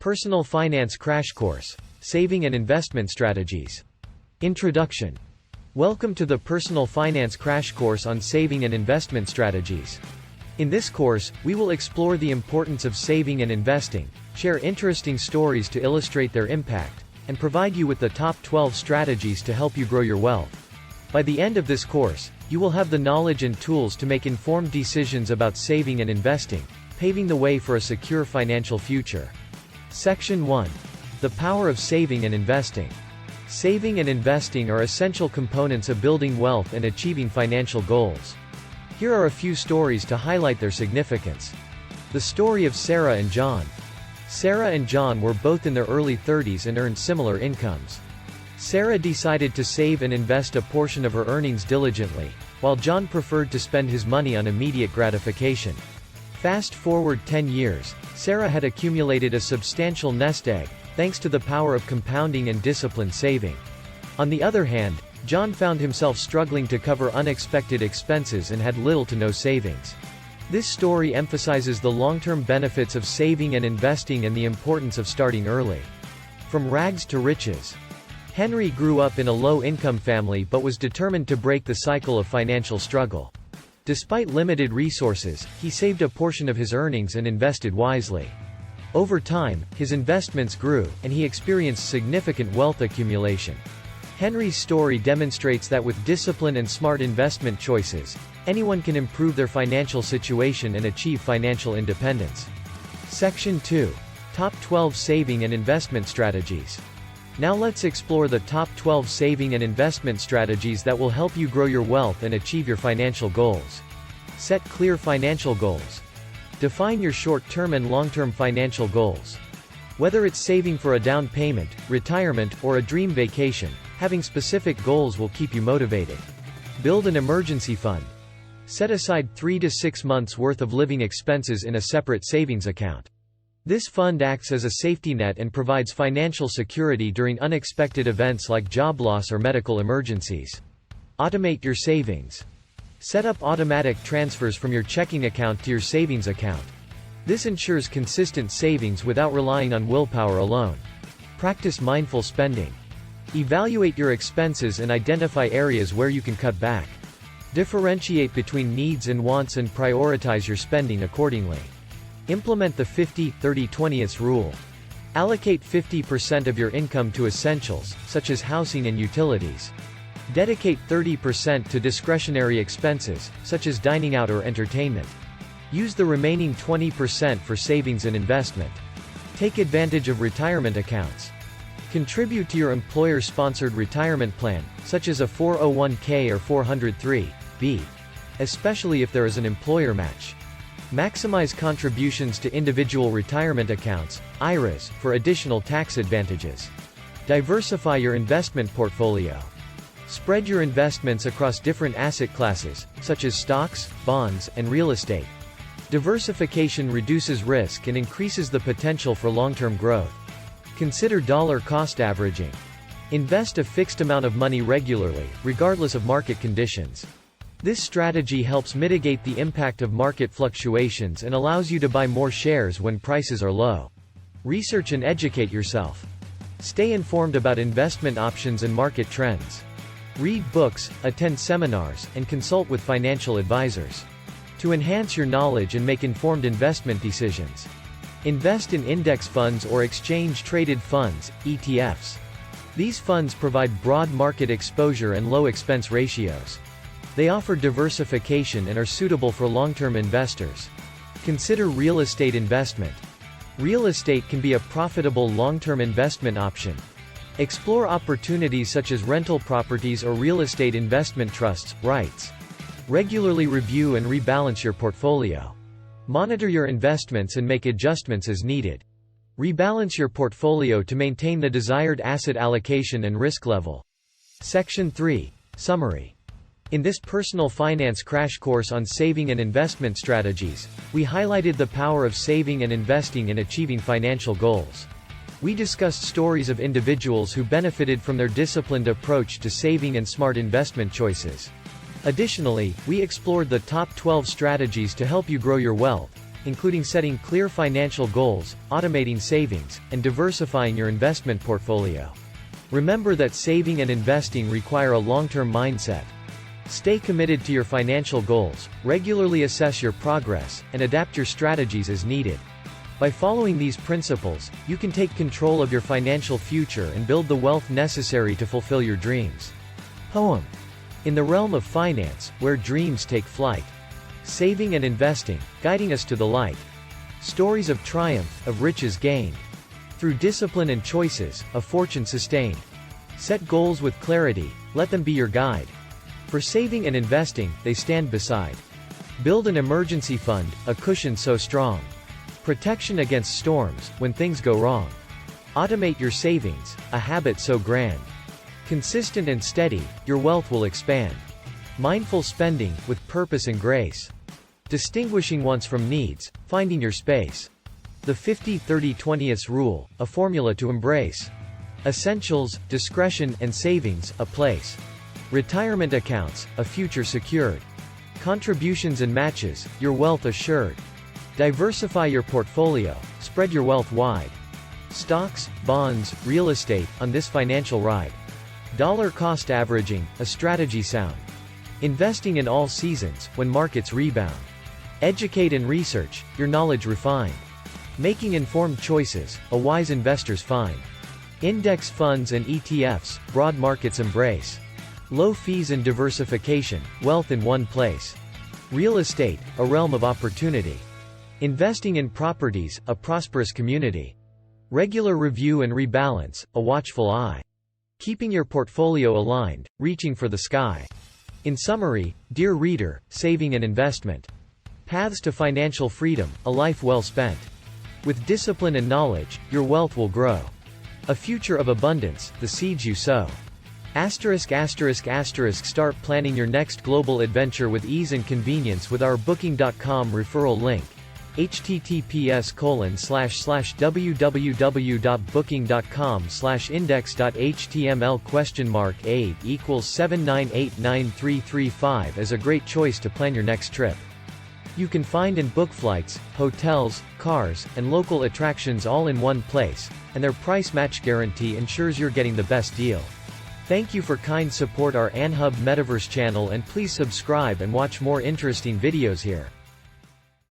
Personal Finance Crash Course. Saving and Investment Strategies. Introduction. Welcome to the Personal Finance Crash Course on Saving and Investment Strategies. In this course, we will explore the importance of saving and investing, share interesting stories to illustrate their impact, and provide you with the top 12 strategies to help you grow your wealth. By the end of this course, you will have the knowledge and tools to make informed decisions about saving and investing, paving the way for a secure financial future. Section 1. The power of saving and investing. Saving and investing are essential components of building wealth and achieving financial goals. Here are a few stories to highlight their significance. The story of Sarah and John. Sarah and John were both in their early 30s and earned similar incomes. Sarah decided to save and invest a portion of her earnings diligently, while John preferred to spend his money on immediate gratification. Fast forward 10 years, Sarah had accumulated a substantial nest egg, thanks to the power of compounding and disciplined saving. On the other hand, John found himself struggling to cover unexpected expenses and had little to no savings. This story emphasizes the long-term benefits of saving and investing and the importance of starting early. From rags to riches. Henry grew up in a low-income family but was determined to break the cycle of financial struggle. Despite limited resources, he saved a portion of his earnings and invested wisely. Over time, his investments grew, and he experienced significant wealth accumulation. Henry's story demonstrates that with discipline and smart investment choices, anyone can improve their financial situation and achieve financial independence. Section 2. Top 12 Saving and Investment Strategies. Now let's explore the top 12 saving and investment strategies that will help you grow your wealth and achieve your financial goals. Set clear financial goals. Define your short-term and long-term financial goals. Whether it's saving for a down payment, retirement, or a dream vacation, having specific goals will keep you motivated. Build an emergency fund. Set aside 3 to 6 months' worth of living expenses in a separate savings account. This fund acts as a safety net and provides financial security during unexpected events like job loss or medical emergencies. Automate your savings. Set up automatic transfers from your checking account to your savings account. This ensures consistent savings without relying on willpower alone. Practice mindful spending. Evaluate your expenses and identify areas where you can cut back. Differentiate between needs and wants and prioritize your spending accordingly. Implement the 50-30-20 rule. Allocate 50% of your income to essentials, such as housing and utilities. Dedicate 30% to discretionary expenses, such as dining out or entertainment. Use the remaining 20% for savings and investment. Take advantage of retirement accounts. Contribute to your employer-sponsored retirement plan, such as a 401k or 403(b), especially if there is an employer match. Maximize contributions to individual retirement accounts, IRAs, for additional tax advantages. Diversify your investment portfolio. Spread your investments across different asset classes, such as stocks, bonds, and real estate. Diversification reduces risk and increases the potential for long-term growth. Consider dollar cost averaging. Invest a fixed amount of money regularly, regardless of market conditions. This strategy helps mitigate the impact of market fluctuations and allows you to buy more shares when prices are low. Research and educate yourself. Stay informed about investment options and market trends. Read books, attend seminars, and consult with financial advisors. To enhance your knowledge and make informed investment decisions. Invest in index funds or exchange-traded funds, ETFs. These funds provide broad market exposure and low expense ratios. They offer diversification and are suitable for long-term investors. Consider real estate investment. Real estate can be a profitable long-term investment option. Explore opportunities such as rental properties or real estate investment trusts, REITs. Regularly review and rebalance your portfolio. Monitor your investments and make adjustments as needed. Rebalance your portfolio to maintain the desired asset allocation and risk level. Section 3. Summary. In this personal finance crash course on saving and investment strategies, we highlighted the power of saving and investing in achieving financial goals. We discussed stories of individuals who benefited from their disciplined approach to saving and smart investment choices. Additionally, we explored the top 12 strategies to help you grow your wealth, including setting clear financial goals, automating savings, and diversifying your investment portfolio. Remember that saving and investing require a long-term mindset. Stay committed to your financial goals, regularly assess your progress, and adapt your strategies as needed. By following these principles, you can take control of your financial future and build the wealth necessary to fulfill your dreams. Poem. In the realm of finance, where dreams take flight. Saving and investing, guiding us to the light. Stories of triumph, of riches gained. Through discipline and choices, a fortune sustained. Set goals with clarity, let them be your guide. For saving and investing, they stand beside. Build an emergency fund, a cushion so strong. Protection against storms, when things go wrong. Automate your savings, a habit so grand. Consistent and steady, your wealth will expand. Mindful spending, with purpose and grace. Distinguishing wants from needs, finding your space. The 50-30-20 rule, a formula to embrace. Essentials, discretion, and savings, a place. Retirement accounts, a future secured. Contributions and matches, your wealth assured. Diversify your portfolio, spread your wealth wide. Stocks, bonds, real estate, on this financial ride. Dollar cost averaging, a strategy sound. Investing in all seasons, when markets rebound. Educate and research, your knowledge refine. Making informed choices, a wise investors find. Index funds and ETFs, broad markets embrace. Low fees and diversification, wealth in one place. Real estate, a realm of opportunity. Investing in properties, a prosperous community. Regular review and rebalance, a watchful eye. Keeping your portfolio aligned, reaching for the sky. In summary, dear reader, saving and investment. Paths to financial freedom, a life well spent. With discipline and knowledge, your wealth will grow. A future of abundance, the seeds you sow. Start planning your next global adventure with ease and convenience with our Booking.com referral link. https://www.booking.com/index.html $8 = 7989335 is a great choice to plan your next trip. You can find and book flights, hotels, cars, and local attractions all in one place, and their price match guarantee ensures you're getting the best deal. Thank you for kind support our Anhub Metaverse channel, and please subscribe and watch more interesting videos here.